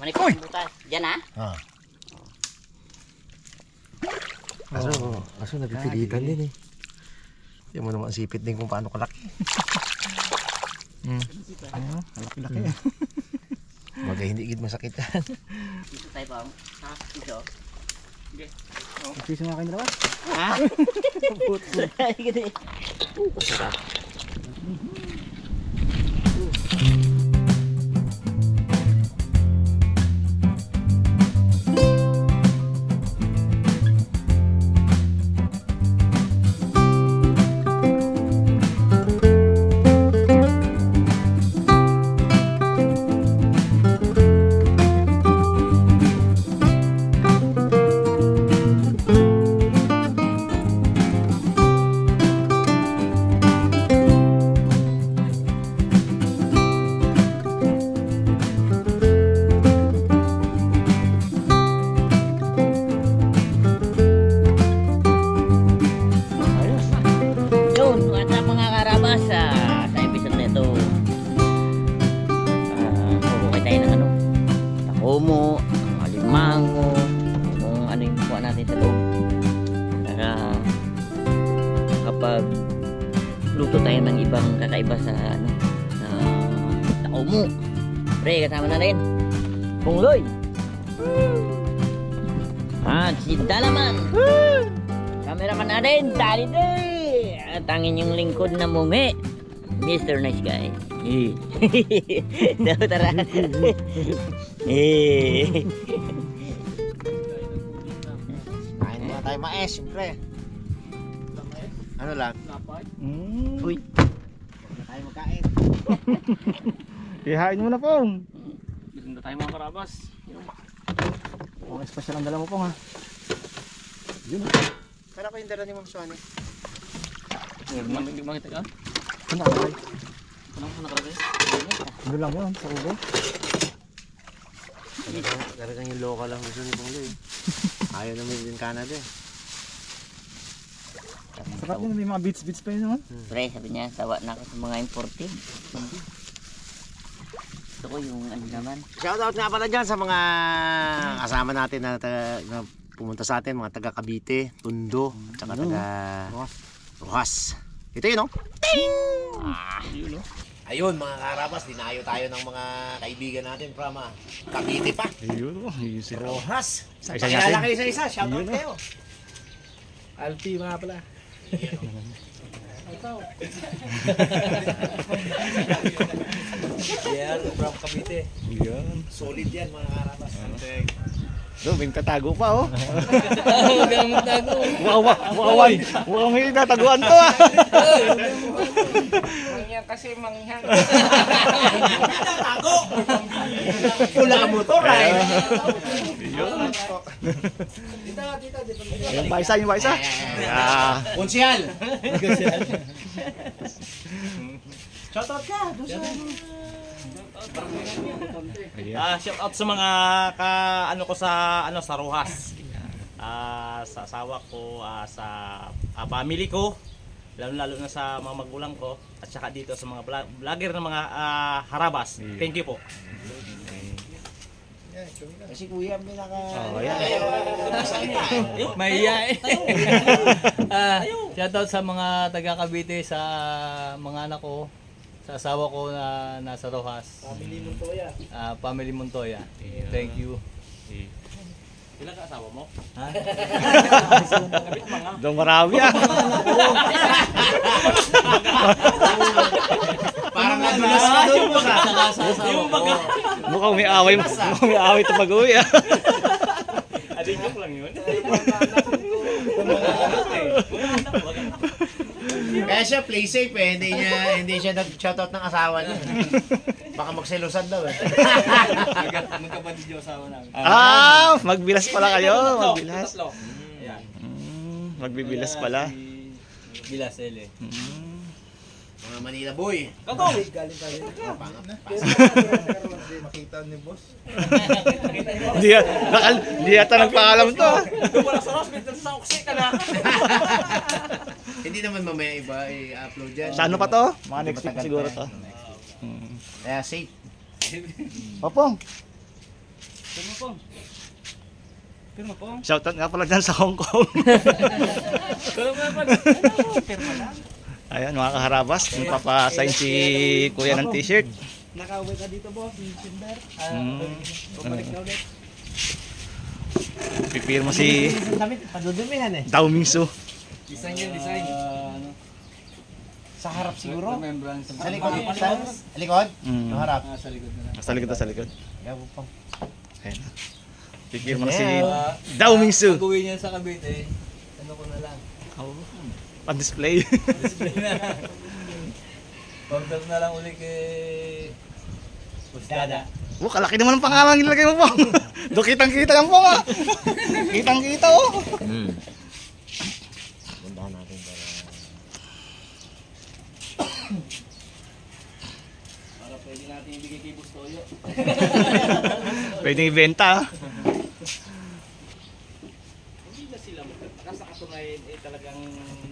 Manikot ang butas. Diyan ha? Ah. Kaso napipilitan din eh. Hindi mo naman sipit din kung paano kalaki. Laki-laki. Bagay hindi gid masakit yan. Dito tayo ba? Ha? Dito? Okay. Piso nga kayo dalawa. Ha? Sarap. Omo, alimango, kung ano yung kuha natin sa loob. Para kapag luto tayo ng ibang kakaiba sa ano, sa omo. Pre, kasama natin Pungloy at si Dalaman, cameraman natin Daddy Day, at ang inyong lingkod na mungi, Mr. Nice Guy. Daw tara. Kain muna tayo mais, siyempre. Ano lang? Uy. Huwag na tayo magkain. Ihain mo na pong. Ganda tayo mga karabas. Okay, special ang dala mo pong ha. Yun. Kala ko yung dala ni Ma'am Suani. Hindi makita ka? Ano nakalagay? Anong nakalagay? Ano lang yun, sa ulo. Talagang yung local lang gusto ni Pungloy. Ayaw naman din Canada eh. Sarap yun, may mga beats pa yun naman. Pre, sabi niya, tawa na ako sa mga imported. Gusto ko yung ano naman. Shoutout nga pala dyan sa mga kasama natin na pumunta sa atin, mga taga Cavite, Tondo, tsaka taga Rojas. Ito yun, no? Ting! Yun o. Ayun, mga karabas, dinayo tayo ng mga kaibigan natin from Cavite pa. Ayun o, Rojas. Isa Pakilala natin. kayo sa isa, shoutout kayo. Alpi mga pala. Yeah, from Cavite. Yan. Solid yan, mga karabas. So, may tatago pa oh. Huwag kang magtago. Mukhang may tataguan to ah. Mangyan kasi mangyan. Tago! Pula mo to, right? Yung baisa, yung baisa. Ah. Konsyal! Shoutout ka! Shout out sa mga ano ko sa sa Rojas. Sa asawa ko, sa family ko, lalo na sa mga magulang ko, at saka dito sa mga vlogger ng mga harabas. Thank you po. Kasi kuya, may naka... Mahiya eh. Shoutout sa mga taga Cavite, sa mga anak ko, sa asawa ko na nasa Rojas. Family Montoya. Family Montoya. Thank you. Ilan ka asawa mo? Ha? Doon marami ah. Parang nadulas ka doon mo sa... Sa asawa ko. Mukhang may away ito pag-uwi ah. Ading joke lang yun. Kaya siya play safe eh, hindi siya nag-shoutout ng asawa niya. Baka magselusan daw eh. Magkapatid yung asawa namin. Magbilas pala kayo. Magbilas. Tatlo. Ayan. Magbibilas pala. Bilas ele. Mga Manila boy. Kakong! Makita ni boss. Hindi yata nagpaalam to ah. Wala sa hospital sa oksi ka na. Hindi naman mamaya iba i-upload dyan. Sa ano pa to? Mga next week siguro to. Kaya safe. Popong. Shoutout nga pala dyan sa Hong Kong. Ayan, mga kaharabas. Papasign si Kuya ng t-shirt. Nakauwi ka dito, boss. December. Bumalik na ulit. Pipirma si Damit, padudumihan eh. Dao Mingsu. Design yan, design. Sa harap siguro. Remembrance. Sa likod. Sa likod? Sa harap. Sa likod na lang. Sa likod, sa likod. Gabo pa. Ayan. Pipirma si Dao Mingsu. Pag uwi niya sa Cavite, ano ko na lang. Pan-display. Display na lang. Contact na lang uli kay Bustada. Oh, kalaki naman ang pangalan nilagay mo po. Do kitang-kita yan po nga. Kitang-kita oh. Puntahan natin para... Para pwede natin ibigay kay Bustoyo. Pwedeng ibenta. Hindi na sila magkatakas sa katunayan talagang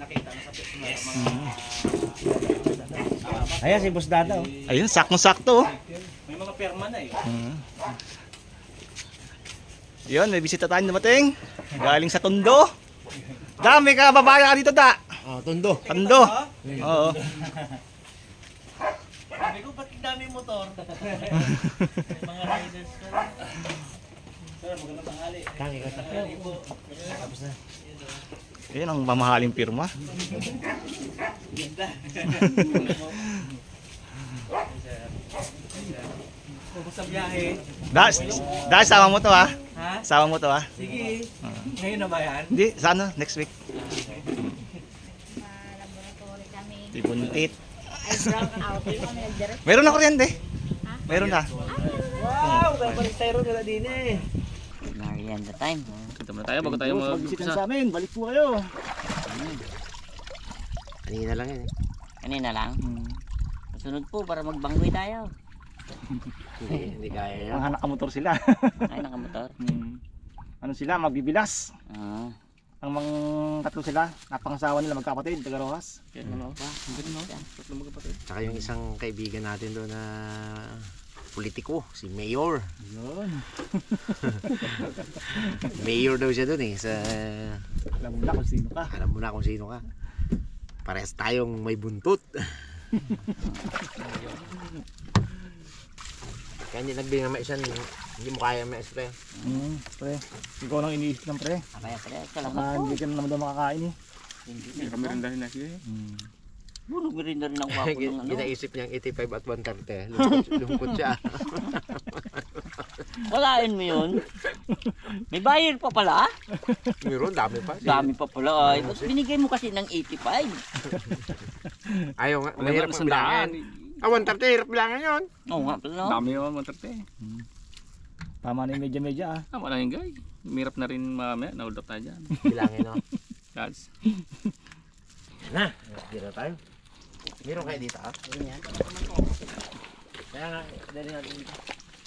nakita na sa personal mga Ayan si Boss Dada oh. Ayun, saktong-sakto oh. may mga perma na eh. Yun, may bisita tayong dumating. Galing sa Tondo. Dami ka babae ka dito, da. Oh, Tondo. Tondo. Oo. Sabi ko, ba't dami motor? Mga riders ko. Sir, magandang tanghali. Tangi ka sa tapos na. Yun ang mamahaling pirma. Ganda. Kung sa biyahe. Da, sama mo to ha. Ha? Sama mo to ha. Sige. Ngayon na ba yan? Hindi, sa ano, next week. Laboratory kami. Ibuntit. Ay, brown out. Kami nagdirect. Meron na kuryente. Meron na. Wow! Balik tayo nila din eh. Merienda time. Kita muna tayo bago tayo Magbisita sa amin, balik po kayo. Kanina lang yun eh. Kanina lang. Sunod po para magbanggoy tayo. Hindi kaya yan. Mga nakamotor sila. Ay, nakamotor. Ano sila, magbibilas. Ah. Ang mga tatlo sila, napangasawa nila magkapatid, taga Rojas. Tsaka yung isang kaibigan natin doon na politiko, si Mayor. Yun. Mayor daw siya doon eh. Sa... Alam mo na kung sino ka. Alam mo na kung sino ka. Parehas tayong may buntot. Kaya hindi nagbigay ng maisan, hindi mo kaya mais pre. Pre, ikaw lang iniisip ng pre. Kaya salamat Baka po. hindi ka naman daw makakain eh. Hindi kami rin dahil na siya eh. Bunog rin na rin ang wapo ng ano. Ginaisip niyang 85 at 130. Lungkot siya. Walain mo yun. May bayar pa pala. Meron, dami pa. Dami pa pala. Ay, ba't binigay mo kasi ng 85? Ayaw nga, mahirap ang bilangan. 130, hirap bilangan yun. Oo nga pala. No? Dami naman matarte. Tama na yung medya-medya ah. Tama na yung guy. Mirap na rin mamaya. Nahold up tayo dyan. Bilangin no. Guys. Na, dito tayo. Meron kayo dito ah? Kaya nga, dali natin dito.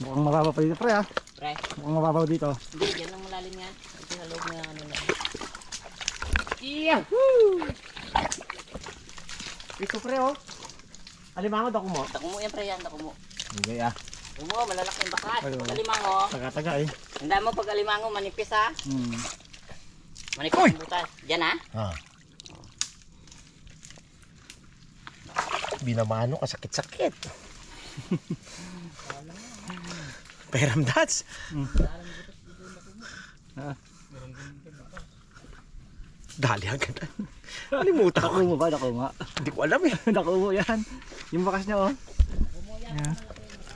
Mukhang mababa pa dito pre ah. Pre, Mukhang mababa dito. hindi, dyan lang malalim yan. Ito sa loob na ano na. Ito pre oh. Alimango daw mo. Takumo yan pre yan, takumo. Okay ah. Takumo, malalaki yung bakat. Ay, Pag alimango, Taga-taga eh. tanda mo pag alimango manipis ha. Hmm. Manipis ang butas. Dyan ha. Ah. Binamano ka sakit-sakit. Peram dats. Dali agad. Alimutan ko. Nakuha mo ba? Nakuha nga. Hindi ko alam eh. Nakuha yan. Yung bakas niya oh. Yan.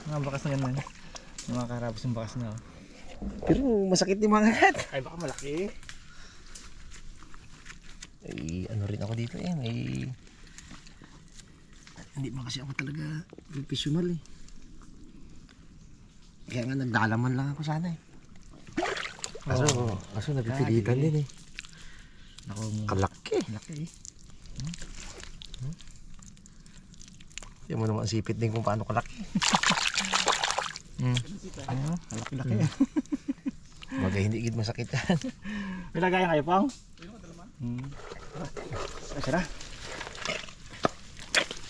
Mga bakas na yan. Yung mga karabas yung bakas niya oh. Pero masakit yung mga head. Ay baka malaki. Ay, ano rin ako dito eh. May... Hindi man kasi ako talaga professional eh. Kaya nga nagdalaman lang ako sana eh. Kaso napipilitan din eh. Nakuha mo. Kalaki. Malaki eh. Hindi mo naman sipit din kung paano kalaki. Ayun, malaki-laki. Bagay hindi gid masakit yan. Nilagayan kayo pang? Ay, sara.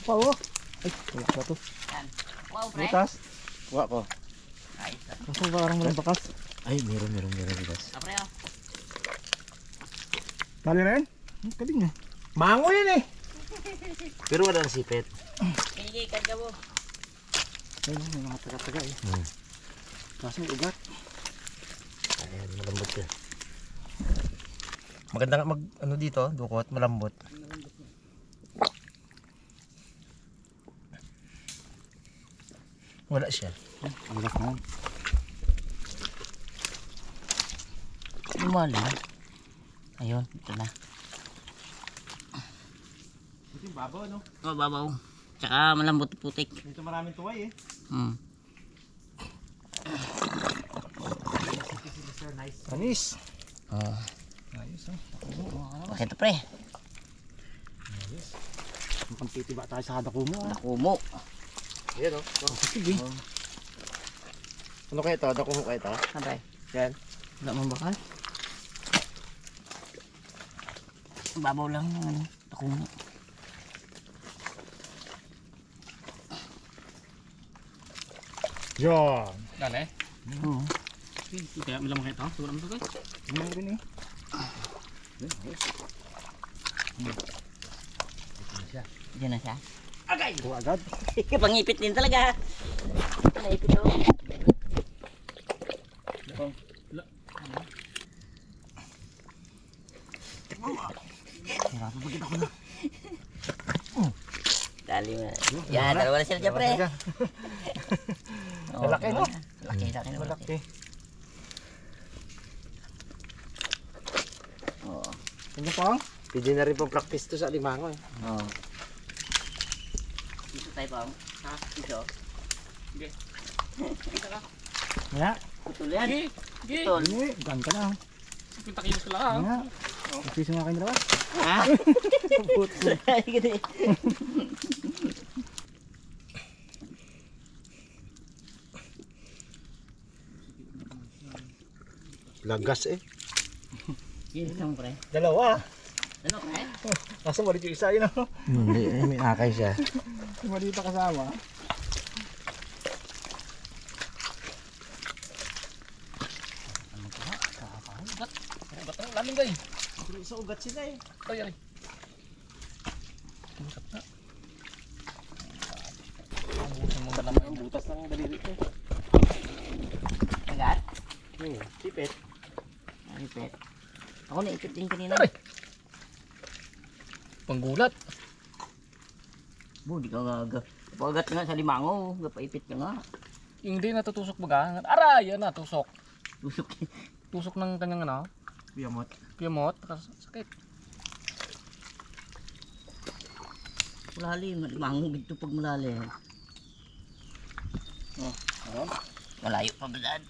Wow. Ay, wala ko to. Yan. Wow pre. Butas. Kuha ko. Kaso parang walang bakas. Ay, meron guys. Kapre oh. Tali rin? Kaling eh. Mango yan eh. Pero wala na sipit. Sige, kagya mo. Ayun, may mga taga-taga eh. Kaso may ugat. Ayan, malambot yan. Maganda nga ano dito, dukot, malambot. Wala siya. Ugat na. Lumali. Ayun, ito na. Ito yung babaw, no? Oh, babaw. Tsaka malambot putik. Dito maraming tuway eh. Panis. Oh. Ayos Ito pre. Mukhang titiba tayo sa hadako mo. Nakumo. Ayan o. Sige. Ano kaya ito? Dako mo kaya ito? Sabay. Yan. Wala mong bakal. Babaw lang yung ano. Nakumo. Yan. Yan eh. Oo. Kaya may lamang ito. Siguro mo guys. Ano rin eh. Diyan na siya. Ito agad. Pangipit din talaga. Pangipit oh. Dali mo. Yan, dalawa na sila dyan pre. Oh, Malaki, no? Laki na malaki. Malaki. Oo. Ano pa? Pwede na rin pang practice to sa limango eh. Oo. Dito tayo bang? Ha? Dito? Nga. Putol yan. Sige. Putol. Hindi. Gan ka na. 50 kilos ka lang. Nga. Upisin nga kayo dalawa. Ha? Putol. Gini. Lagas eh. Gini lang pre. Dalawa. Ano pre? Kaso malit yung isa yun. Hindi, may akay siya. Malit pa kasama. Ba't ang laming guys? Sa ugat sila eh. Ay, ay. Ang butas ng daliri ko. Agat? Sipit. Ipit. Ako naipit din kanina. Aray! Panggulat. Bu, di ka gaga. Pag-agat nga sa limango, gapaipit ka nga. Yung hindi natutusok baga. Aray! Yan na, tusok. Tusok. Tusok ng kanyang ano. Piyamot. Piyamot. Sakit. Malalim, limango dito pag malalim. Oh, malayo pa balad.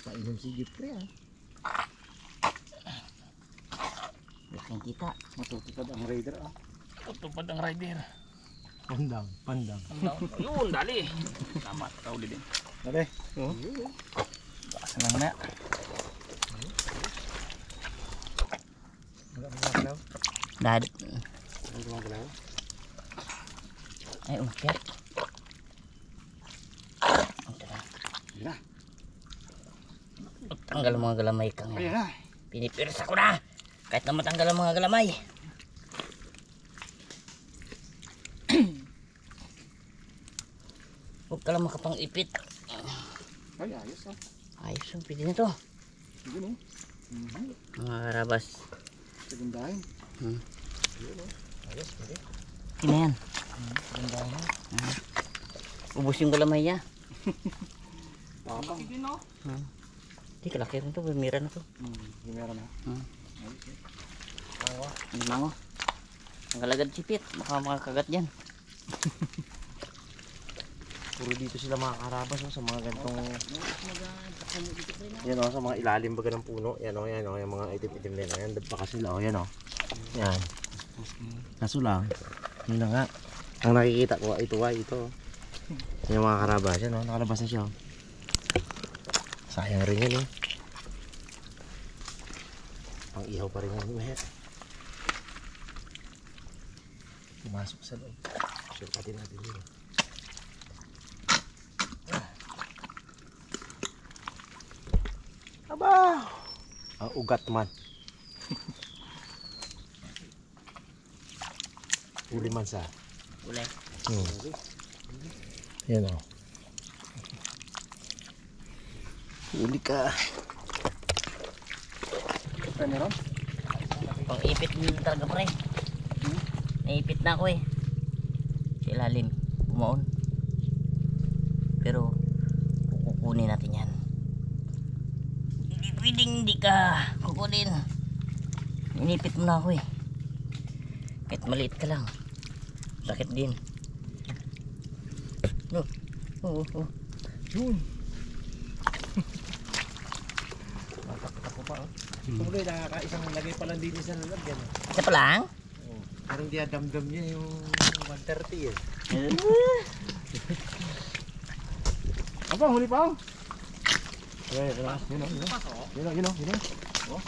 Painom si Jeffrey ah. Bakit kita? Matutupad ang raider ah. Tupad ang rider. Pandang. Yun, dali. Tama, kauli din. Dali. Bakas lang na. Dad. Ano gumagalaw? Ay, umakyat. Tara. Tanggal ang mga galamay kang Ayan na. pinipirsa ko na. Kahit na matanggal ang mga galamay. Huwag ka lang makapang-ipit. Ay, ayos ah. Ayos yung pwede na to. Sige no. Mga karabas. Sagundahin. Ayos, pwede. Kina yan. Sagundahin na. Ubus yung galamay niya. Tapang. Hindi, kalaki rin to. Bumira na to. Meron na. Limango. Ang kalagad sipit. Baka makakagat dyan. Puro dito sila mga karabas sa mga gantong yan o, sa mga ilalim baga ng puno. Yan o, yung mga itim-itim na yan. Baka sila o, yan o. Yan. Kaso lang, yun na nga. Ang nakikita ko, ito yung mga karabas. Yan o, nakalabas na siya o. Sayang rin yun o. Pang ihaw pa rin yung mehet. Pumasok sa loob. Surpatin natin yun. Aba! Ugat man. Uli man sa. Uli. Yan o. Uli ka. Meron? Pang ipit din talaga pre. Naipit na ako eh. Sa ilalim. Bumaon. Pero kukunin natin yan. Hindi pwedeng hindi ka kukunin. Inipit mo na ako eh. Kahit maliit ka lang. Sakit din. Oh. Yun. Ako pa oh. Tumuloy, nakakaisang lagay pa lang din sa lalagyan. Isa pa lang? Parang dinadamdam niya yung 130 eh. Apa, huli pa oh. Yun o. Oh.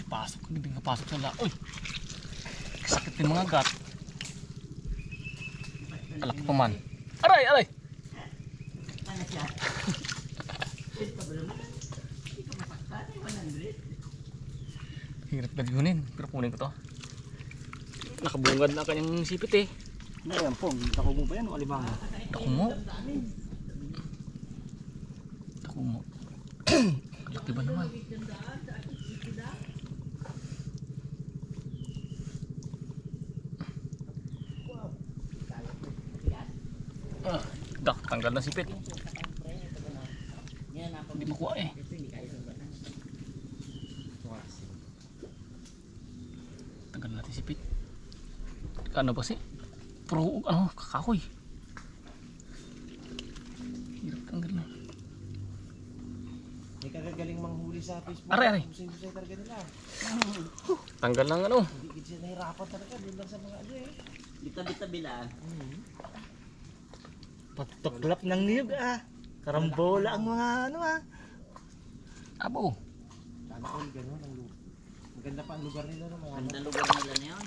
Pasok, hindi ka pasok sa Uy! Sakit din mga gat. Alak pa man. Aray! Hirap galyunin, pero kunin ko to. Nakabungad na kanyang sipit eh. Hindi yan po, nakumo ba yan o alimango? Takumo. Laki ba naman? Tanggal na sipit. Hindi makuha eh. Tanggal natin sipit. Ano ba si? Kakahoy. Hirap tanggal na. May kagagaling manghuli sa Facebook. Aray. Kung sino talaga nila. Tanggal lang ano. Hindi sila nahirapan talaga. Doon lang sa mga eh. Bitabi-tabi lang. Pagtuklap ng niyog ah. Karambola ang mga ano ah. Abo. Sana all gano'n ang lugar. Maganda pa ang lugar nila no, mga Ganda lugar nila na yun.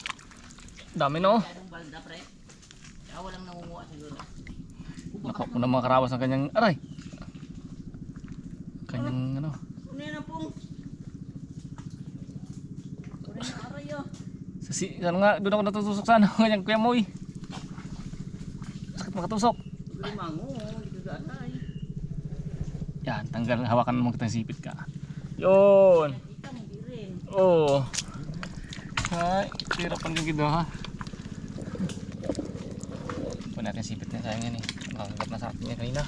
Dami no. Masyadong balda pre. Kaya walang nangunguha siguro. Nakuha ko na mga karawas ng kanyang aray. Kanyang ano. Ano yan ang pong? Ano yan ang aray oh. Ano nga, doon ako natutusok sa ano. Kanyang kuya mo eh. Sakit makatusok. Limango, hindi ka aray. Yan, tanggal. Hawakan mo kitang sipit ka. Yun. Ikaw hindi rin. Oo. Ay, hirapan yung gido ha. Huwag natin sipit na sayang yan eh. Nakagat na sa atin yan kanina.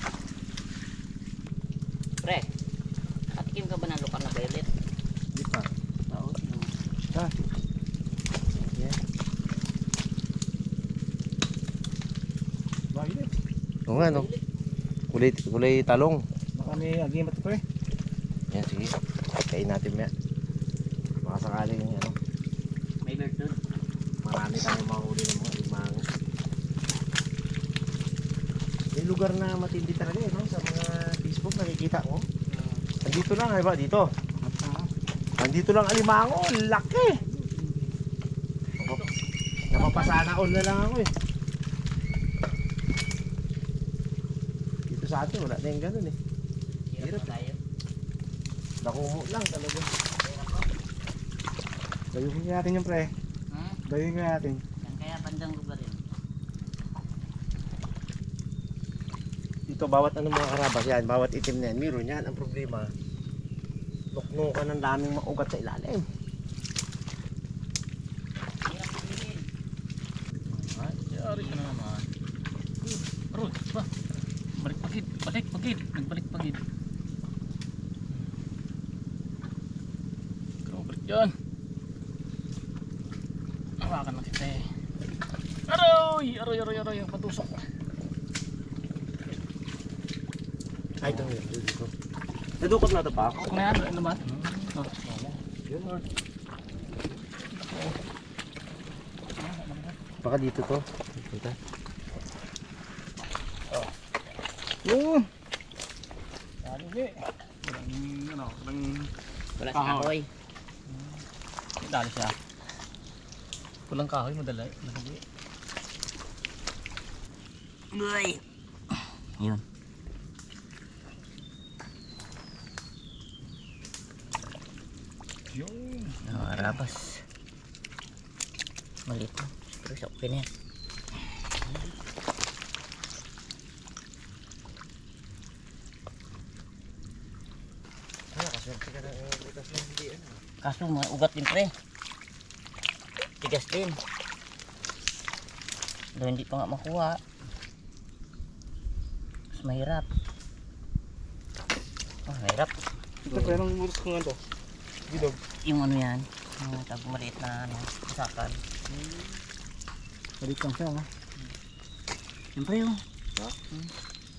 Pre, nakatikim ka ba ng lupa na violet? Di pa. Oo. Yan. Bakit eh? Oo nga no. Kulay talong. Baka may agimat ko eh. Yan sige. Kain natin yan. Makasakali yung ano. May bird doon. Marami tayong mahuli ng mga limango. May lugar na matindi talaga eh, no? Sa mga Facebook nakikita ko. Nandito lang, ay ba? Dito. Nandito lang alimango. Laki! Napapasana all na lang ako eh. Dito sa atin, wala na yung ganun eh. Hirap tayo. Nakumo lang talaga. Dayuhin nga natin yung pre. Dayuhin nga natin. Yan kaya bandang lugar yun. Dito bawat ano mga karabas yan, bawat itim na yan, meron yan. Ang problema, nuknukan ng daming maugat sa ilalim. Hirap piliin. Ay, yari ka na naman. Aroy, ba? Balik-pagid. Nagbalik-pagid. Balik dyan. Hawakan na kita eh. Aroy, ang patusok. Ay, ito yun, dito. Nadukot na ito pa. Ako na yan, ano naman? Yun, Lord. Baka dito to. Dito. Yun! Walang Wala sa kahoy. Dali siya. Pulang kahoy madala. Madali. Uy. Yun. Yung. Arapas. Maliit na. Pero siya okay na yan. Kaswerte ka na butas na hindi ano. Kaso may ugat din pre. Tigas din. Dahil hindi pa nga makuha. Mas mahirap. Oh, mahirap. Ito pa yung butas kong ano. Gidog. Yung ano yan. Yung tag maliit na ano, kasakan. Balik lang siya ha. Siyempre yung.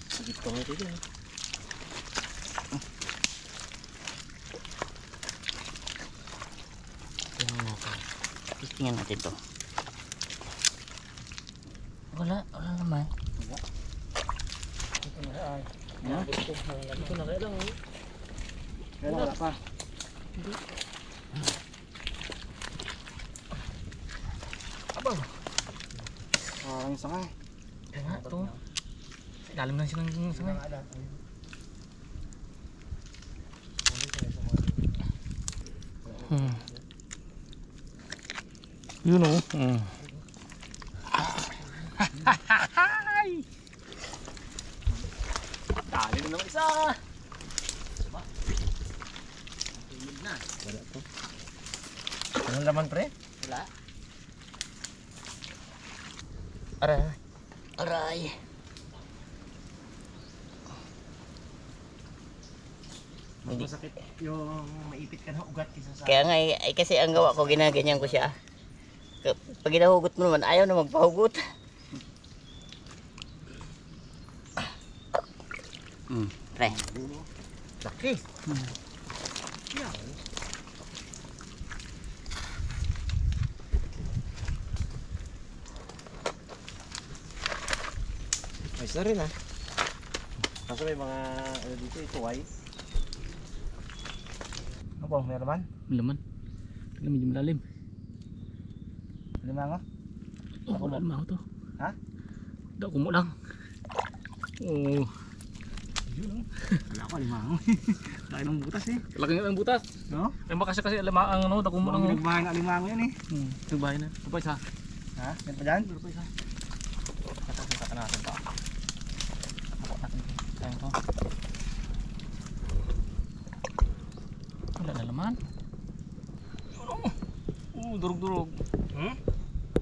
Sigit ka mo ito din. Tingnan natin. Testingan natin to. Wala naman. Ito na kaya. Ito na kaya lang. Wala pa. Abang. Parang sangay. Kaya nga ito. Ilalim lang siya ng sangay. Yun o. Dali na naman isa. Anong laman pre? Wala. Aray. Aray. Hindi. Masakit yung maipit ka na ugat kisa sa... Kaya nga ay kasi ang gawa ko ginaganyan ko siya. Pag ginahugot mo naman ayaw na magpahugot. Pre. Laki. Ayos na rin ah. Kaso may mga ano dito, ituway. Ano po, meron man? Laman. Tignan medyo malalim. Lima nga? Oh, wala naman ako to. Ha? Daw kumo lang. Oh. Wala ko, lima nga. Laki ng butas eh. Laki nga ang butas. No? Ay baka kasi alam ang ano, daw kumo Ang lang. nagbahay na lima nga yan eh. Nagbahay na. Ito pa isa. Ha? Meron pa dyan? Ito pa isa. Katasin natin pa. Ako natin. Sayang to. Wala na laman. Durog-durog.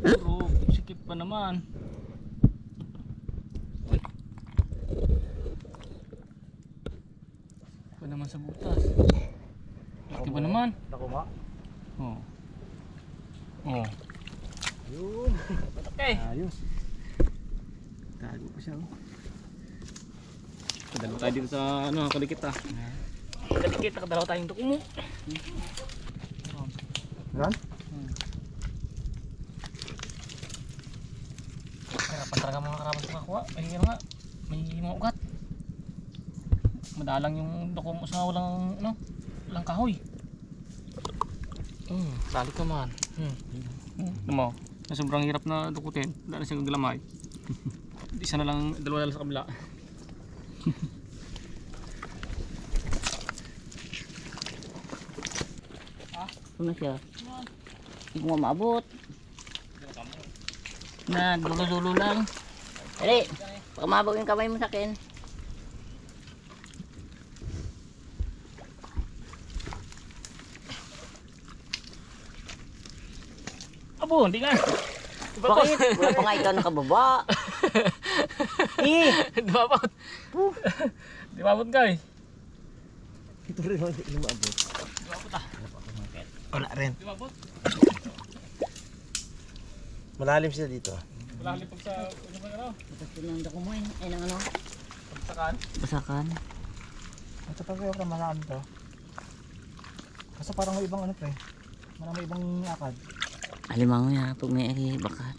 Durog. Sikip pa naman. Pa naman sa butas. Laki pa naman. Nakuma. Oh. Oh. Yun. Okay. Ayos. Tago pa siya oh. Kadalaw tayo dito sa ano, kalikit ah. Kalikit, kadalaw tayong tukumo. Meron? Harapan talaga mga karapan sa kakuha. May nga, may mga ugat. Madalang yung duko mo sa walang ano, walang kahoy. Dali ka man. Ano mo? Na sobrang hirap na dukutin. Dahil siyang galamay. Isa na lang, dalawa na lang sa kabila. Ito na siya. Hindi ko nga maabot. Na, dulo-dulo lang. Dali, baka mabag yung kamay mo sa akin. Abo, hindi nga. Bakit? Wala pa nga ikaw nakababa. Di mabot. Di mabot ka eh. Ito rin yung lumaabot. Di mabot ah. Wala rin. Di mabot. Malalim sila dito. Wala halipag sa ano ba ano? Ito lang dako mo eh. Ay, nang ano? Pagsakaan. Basakan. Ito pa kayo, malaan to. Kaso parang may ibang ano pre. Marami ibang akad. Alimango yan pag may bakat.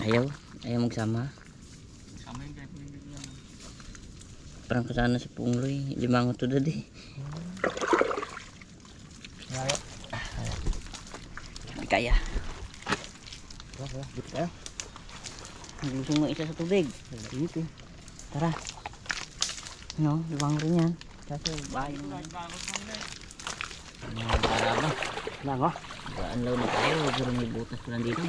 Ayaw magsama. Sama yung guys. parang kasana si Pungloy. Limangot to dadi. Hindi kaya. Dito tayo. Lusong mo isa sa tubig. Tara. Ano, libang rin yan. Kaso bahay naman. Mga karaba. Lango. Gaanlaw na tayo. Pero may butas pa lang dito.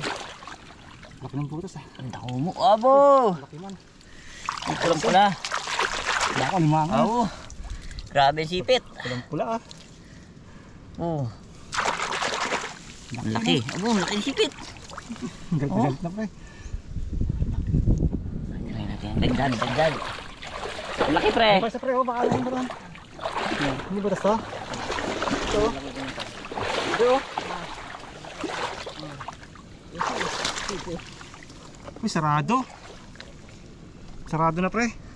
Laki ng putas ah. Ang dako mo. Abo! Laki man. Ito lang pala. Lako, limango. Oo. Grabe sipit. Walang pula ah. Oh. Ang laki. Abo, ang laki sipit. Galit na pre. Try natin. Dagdag, dagdag. Ang laki pre. Pa sa pre, oh, baka lang doon. Hindi ba to? Ito. Ito. Uy, sarado. Sarado na pre.